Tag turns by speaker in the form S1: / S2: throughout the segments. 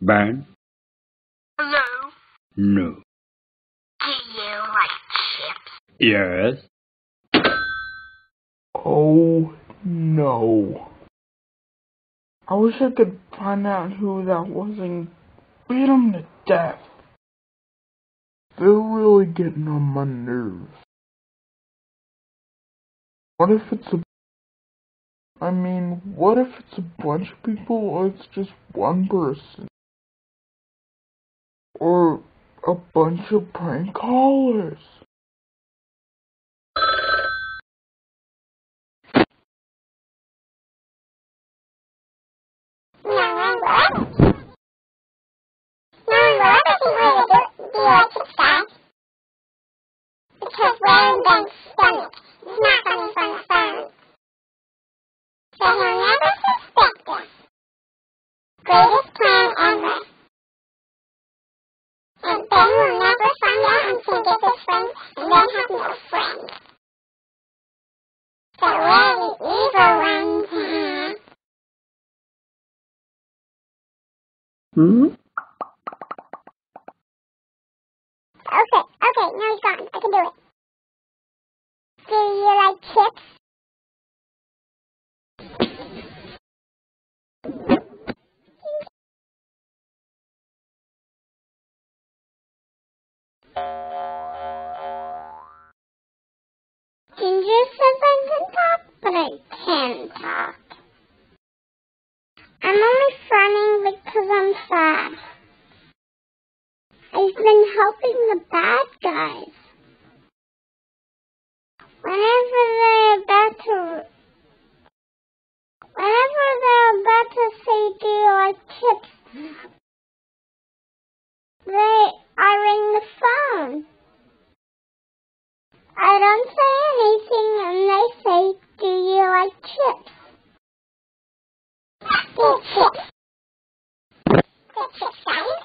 S1: Ben?
S2: Hello?
S1: No.
S2: Do you like chips?
S1: Yes.
S3: Oh no. I wish I could find out who that was and beat him to death. They're really getting on my nerves. What if it's a bunch of people or it's just one person? Or a bunch of prank callers?
S4: Because wearing Ben's stomach is not coming from the phone. So he'll never suspect us. Greatest plan ever. And Ben will never find out and think it's his friend and then have no friends. So we're the evil ones, huh?
S1: Hmm?
S4: Okay, now he's gone. I can do it. Do you like chips? Ginger says I can talk, but I can talk. I'm only fronting because I'm sad. I've been helping the bad guys. Whenever they're about to say, do you like chips? I ring the phone. I don't say anything and they say, do you like chips? Good chips. Good chips, guys.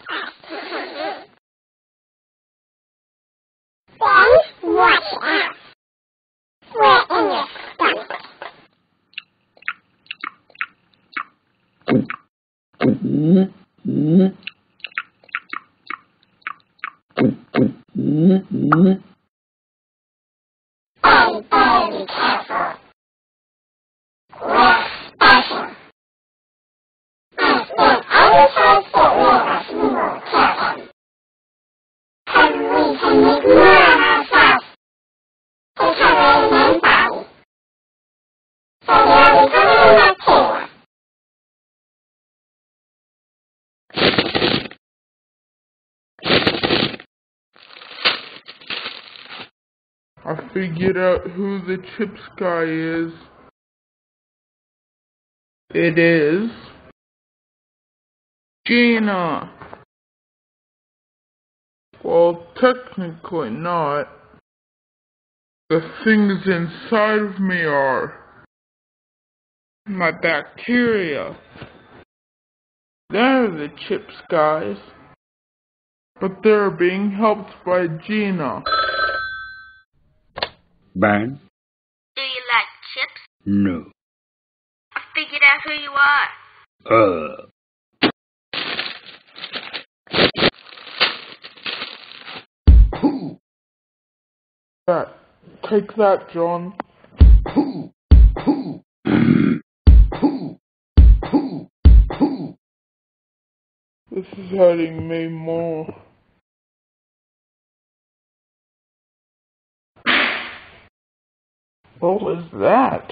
S4: Ben, watch out. We're in your stomach. Ben, be careful. We're special. And Ben always tries to leave us more careful. And we can make more of ourselves to cover his own body. So he'll be coming in there too.
S3: I figured out who the chips guy is. It is Gina. Well, technically not. The things inside of me are my bacteria. They're the chips guys. But they're being helped by Gina.
S1: Ben?
S2: Do you like chips?
S1: No.
S2: I figured out who you are.
S3: Take that, John. This is hurting me more. What was that?